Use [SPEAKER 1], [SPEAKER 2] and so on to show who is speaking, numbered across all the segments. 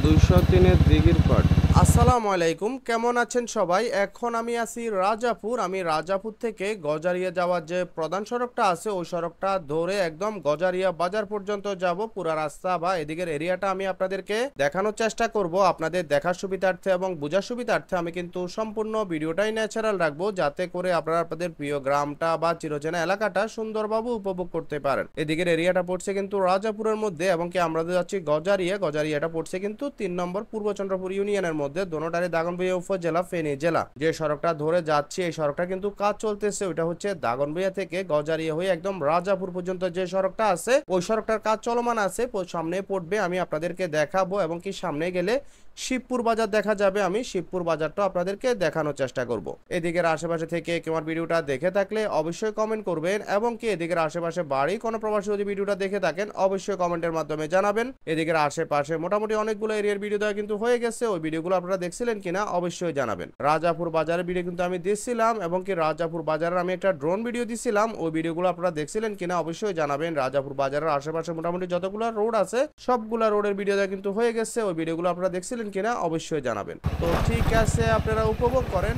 [SPEAKER 1] 203-এর দিঘির পাড়।
[SPEAKER 2] আসসালামু আলাইকুম, কেমন আছেন সবাই? এখন আমি আছি রাজাপুর। আমি রাজাপুর থেকে গজারিয়া যাওয়ার যে প্রধান সড়কটা আছে ওই সড়কটা ধরে একদম গজারিয়া বাজার পর্যন্ত যাব। পুরা রাস্তা বা এদিকের এরিয়াটা আমি আপনাদেরকে দেখানোর চেষ্টা করব আপনাদের দেখার সুবিধার্থে এবং বোঝার সুবিধার্থে। আমি কিন্তু সম্পূর্ণ ভিডিওটাই ন্যাচারাল রাখবো যাতে করে আপনারা আপনাদের প্রিয় গ্রামটা বা চিরচেনা এলাকাটা সুন্দরভাবে উপভোগ করতে পারেন। এদিকের এরিয়াটা পড়ছে কিন্তু রাজাপুরের মধ্যে এবং কি আমরা যাচ্ছি গজারিয়া। গজারিয়াটা পড়ছে কিন্তু 3 নম্বর পূর্ব চন্দ্রপুর ইউনিয়নের মধ্যে, দোনোটারই দাগনভূঞা উপজেলা, ফেনী জেলা। যে সড়কটা ধরে যাচ্ছি এই সড়কটা কিন্তু কাজ চলতেছে। ওইটা হচ্ছে দাগনভূঞা থেকে গজারিয়া হয়ে একদম রাজাপুর পর্যন্ত যে সড়কটা আছে ওই সড়কটার কাজ চলমান আছে। সামনে পড়বে, আমি আপনাদেরকে দেখাবো এবং কি সামনে গেলে শিবপুর বাজার দেখা যাবে। আমি শিবপুর বাজারটা আপনাদেরকে দেখানোর চেষ্টা করব। এদিকের আশেপাশে থেকে কেমন ভিডিওটা দেখে থাকলে অবশ্যই কমেন্ট করবেন এবং কি এদিকের আশেপাশে বাড়ি কোনো প্রবাসী যদি ভিডিওটা দেখে থাকেন অবশ্যই কমেন্টের মাধ্যমে জানাবেন। এদিকের আশেপাশে মোটামুটি অনেকগুলো এরিয়ার ভিডিও দেওয়া কিন্তু হয়ে গেছে, ওই ভিডিওগুলো আপনারা দেখছিলেন কিনা অবশ্যই জানাবেন। রাজাপুর বাজারের ভিডিও কিন্তু আমি দিচ্ছিলাম এবং কি রাজাপুর বাজারের আমি একটা ড্রোন ভিডিও দিছিলাম, ওই ভিডিওগুলো আপনারা দেখছিলেন কিনা অবশ্যই জানাবেন। রাজাপুর বাজারের আশেপাশে মোটামুটি যতগুলো রোড আছে সবগুলা রোডের ভিডিও দেওয়া কিন্তু হয়ে গেছে, ওই ভিডিওগুলো আপনারা দেখছিলেন কিনা অবশ্যই জানাবেন। তো ঠিক আছে, আপনারা উপভোগ করেন।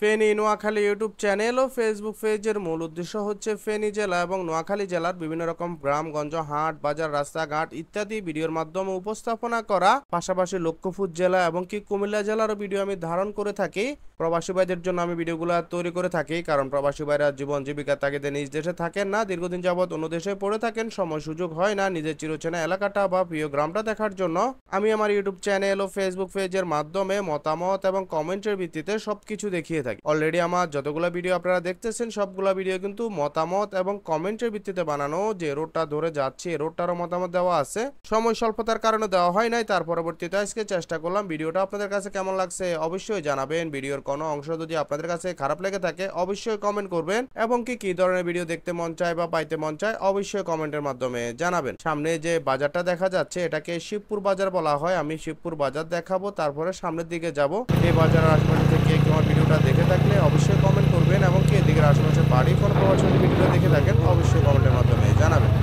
[SPEAKER 2] ফেনী নোয়াখালী ইউটিউব চ্যানেল ও ফেসবুক পেজের মূল উদ্দেশ্য হচ্ছে ফেনী জেলা এবং নোয়াখালী জেলার বিভিন্ন রকম গ্রামগঞ্জ, হাট, বাজার, রাস্তাঘাট ইত্যাদি ভিডিওর মাধ্যমে উপস্থাপনা করা। পাশাপাশি লক্ষ্মীপুর জেলা এবং কি কুমিল্লা জেলারও ভিডিও আমি ধারণ করে থাকি। প্রবাসী ভাইদের জন্য আমি ভিডিওগুলো তৈরি করে থাকি, কারণ প্রবাসী ভাইরা জীবন জীবিকা তাগিদে নিজ দেশে থাকেন না, দীর্ঘদিন যাবৎ অন্য দেশে পড়ে থাকেন, সময় সুযোগ হয় না নিজের চিরচেনা এলাকাটা বা প্রিয় গ্রামটা দেখার জন্য। আমি আমার ইউটিউব চ্যানেল ও ফেসবুক পেজের মাধ্যমে মতামত এবং কমেন্টের ভিত্তিতে সবকিছু দেখিয়ে থাকি। অলরেডি আমার যতগুলো ভিডিও আপনারা দেখতেছেন সবগুলো ভিডিও কিন্তু মতামত এবং কমেন্টের ভিত্তিতে বানানো। যে রোডটা ধরে যাচ্ছে এই রোডটারও মতামত দেওয়া আছে, সময় স্বল্পতার কারণে দেওয়া হয় নাই, তার পরবর্তীতে আজকে চেষ্টা করলাম। ভিডিওটা আপনাদের কাছে কেমন লাগছে অবশ্যই জানাবেন। ভিডিওর কোনো অংশ যদি আপনাদের কাছে খারাপ লেগে থাকে অবশ্যই কমেন্ট করবেন এবং কি ধরনের ভিডিও দেখতে মন চায় বা পাইতে মন চায় অবশ্যই কমেন্টের মাধ্যমে জানাবেন। সামনে যে বাজারটা দেখা যাচ্ছে এটাকে শিবপুর বাজার বলা হয়। আমি শিবপুর বাজার দেখাবো, তারপরে সামনের দিকে যাব। এই বাজারের আশেপাশে থেকে আমার ভিডিওটা দেখে থাকলে অবশ্যই কমেন্ট করবেন এবং কি এদিকের আশেপাশে বাড়ি কোনো প্রবাসী ভিডিওটা দেখে থাকেন অবশ্যই কমেন্টের মাধ্যমে জানাবেন।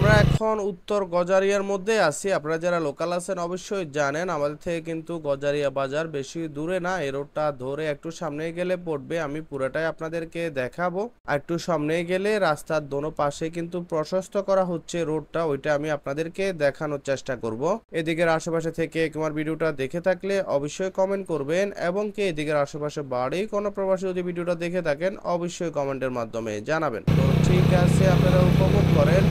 [SPEAKER 2] আমরা এখন উত্তর গজারিয়ার মধ্যে আছি। আপনারা যারা লোকাল আছেন অবশ্যই জানেন আমাদের থেকে কিন্তু গজারিয়া বাজার বেশি দূরে না। এই রোডটা ধরে একটু সামনে গেলে পড়বে, আমি পুরোটাই আপনাদেরকে দেখাবো। আর একটু সামনে গেলে রাস্তার দোনো পাশে কিন্তু প্রশস্ত করা হচ্ছে রোডটা, ওইটা আমি আপনাদেরকে দেখানোর চেষ্টা করব। এদিকের আশেপাশে থেকে আমার ভিডিওটা দেখে থাকলে অবশ্যই কমেন্ট করবেন, এবং কি এদিকের আশেপাশে বাড়ি কোনো প্রবাসী যদি ভিডিওটা দেখে থাকেন অবশ্যই কমেন্টের মাধ্যমে জানাবেন। তো ঠিক আছে, আপনারা উপভোগ করেন।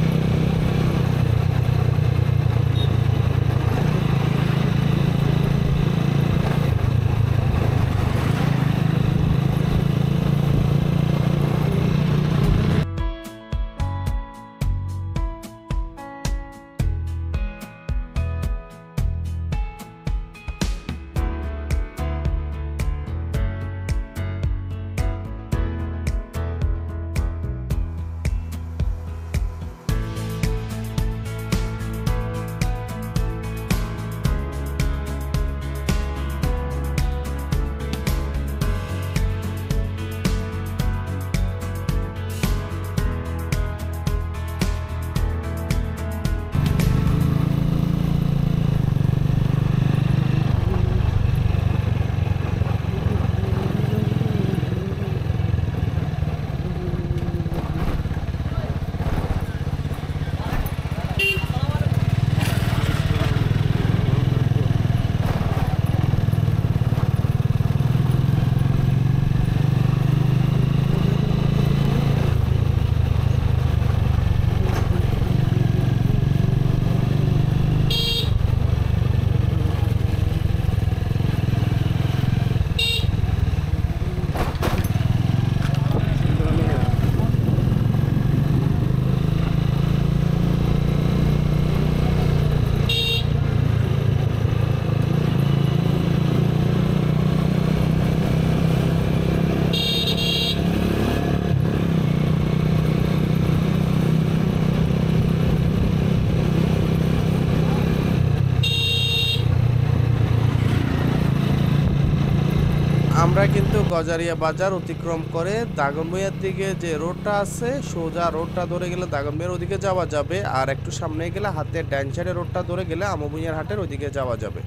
[SPEAKER 2] আমরা কিন্তু গজারিয়া বাজার অতিক্রম করে দাগনভূঞার দিকে যে রোডটা আছে, সোজা রোডটা ধরে গেলে দাগনভূঞার ওদিকে যাওয়া যাবে, আর একটু সামনে গেলে হাতের ডান সাইডে রোডটা ধরে গেলে আমভূঞার হাটের ওইদিকে যাওয়া যাবে।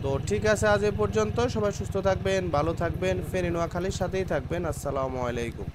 [SPEAKER 2] তো ঠিক আছে, আজ এ পর্যন্ত। সবাই সুস্থ থাকবেন, ভালো থাকবেন, ফেনী নোয়াখালীর সাথেই থাকবেন। আসসালামু আলাইকুম।